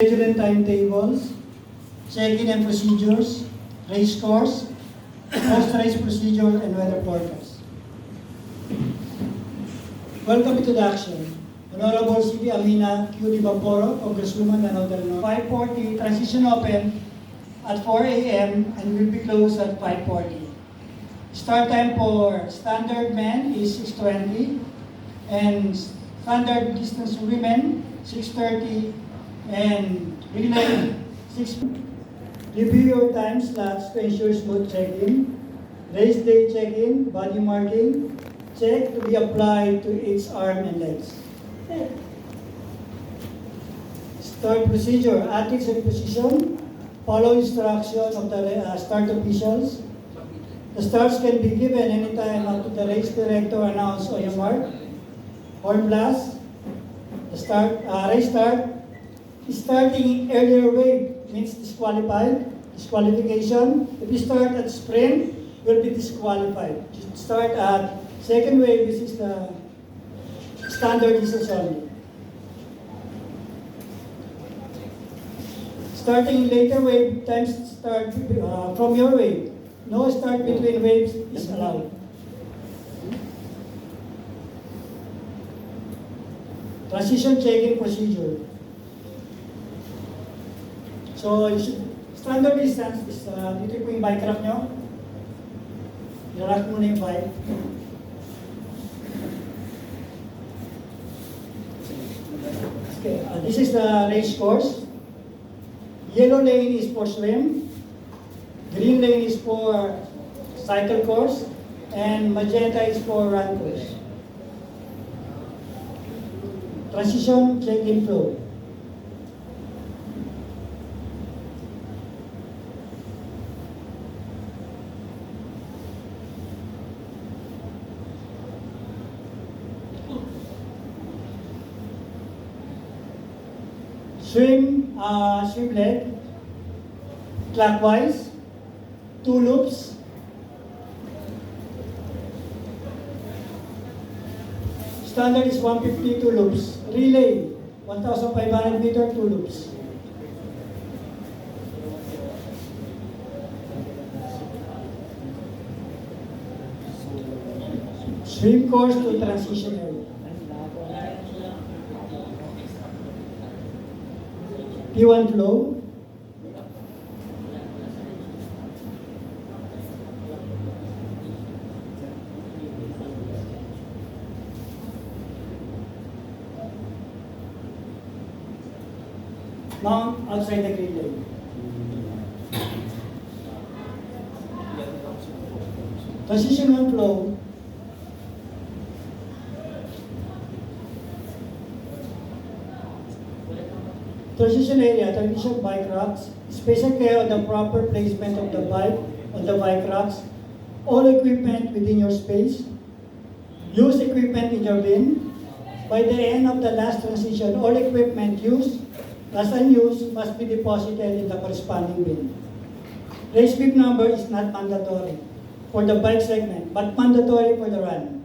Schedule and timetables, check-in and procedures, race course, post-race procedure, and weather forecast. Welcome to the action. Honorable City Amina Q. Di Baporo, Congresswoman Danao del Norte. 5:40, transition open at 4 a.m. and will be closed at 5:40. Start time for standard men is 6:20 and standard distance women 6:30 and relay 6. Review your time slots to ensure smooth check-in. Race day check-in, body marking, check to be applied to each arm and legs. Start procedure, athletes in position, follow instruction of the start officials. The starts can be given anytime after the race director announce on your mark. Horn blast, race start. Starting earlier wave means disqualification. If you start at sprint, you'll be disqualified. You start at second wave, this is the standard distance only. Starting later wave, times start from your wave. No start between waves is allowed. Transition check-in procedure. So, standard distance is, dito po yung bike rack nyo. I-rack muna yung bike. Okay, this is the race course. Yellow lane is for swim. Green lane is for cycle course. And magenta is for run course. Transition check-in flow. Swim leg, clockwise, 2 loops. Standard is 152 loops. Relay, 1,500 meter, 2 loops. Swim course to transition area. P1 flow. Mount outside the green lane. Transition 1 flow. Transition area, transition bike racks. Special care on the proper placement of the bike on the bike racks. All equipment within your space. Use equipment in your bin. By the end of the last transition, all equipment used, as unused, must be deposited in the corresponding bin. Race bib number is not mandatory for the bike segment, but mandatory for the run.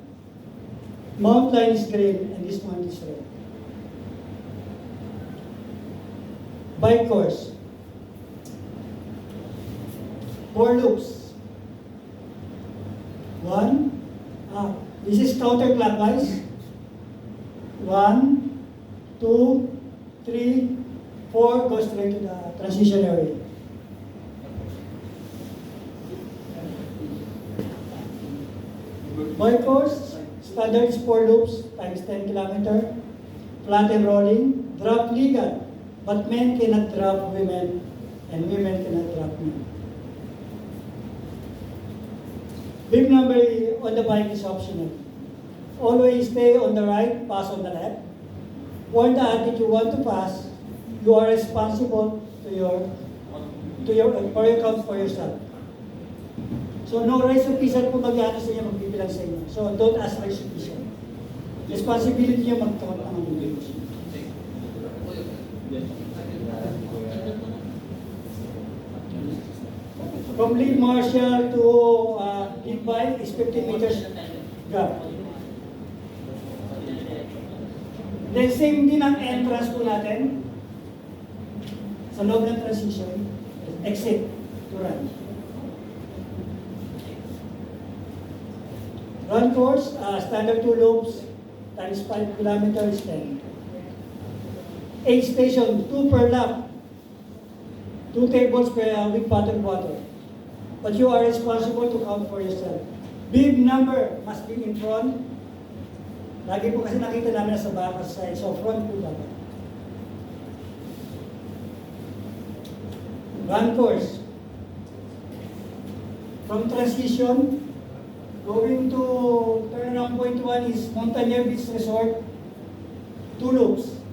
Mount line is green and this one is red. Bike course. 4 loops. 1. This is counterclockwise. 1, 2, 3, 4. Go straight to the transition area. Bike course. Standard is 4 loops times 10 kilometer. Flat and rolling. Drop legal. But men cannot drop women, and women cannot drop men. Bib number on the bike is optional. Always stay on the right, pass on the left. Warn the athlete you want to pass, you are responsible for your count for yourself. So no race official po mag-ano sa inyo, magbibilang sa inyo. So don't ask race official. Responsibility niyo mag-count ang mga. From lead marshal to lead bike is 15 meters gap. Then same din ang entrance po natin. Sa loob ng transition, exit to run. Run course, standard 2 loops, times 5 kilometers, 10. Aid station, 2 per lap. 2 tables per with bottled water. But you are responsible to count for yourself. Big number must be in front. Lagi po kasi nakita namin sa back side, so front po dapat. Run course. From transition, going to turnaround point 1 is Montanier Beach Resort, 2 loops.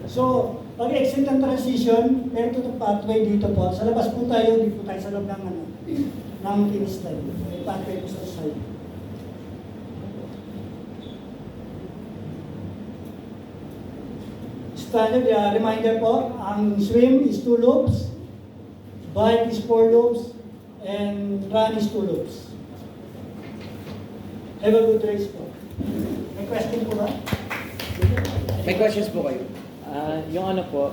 So, pag-exit ng transition, meron ito pathway dito po. Sa labas po tayo, dito tayo sa loob ng finish line. May pathway po sa side. Standard reminder po, ang swim is 2 loops, bike is 4 loops, and run is 2 loops. Have a good race po. May question po ba? May questions po kayo? Yung ano po,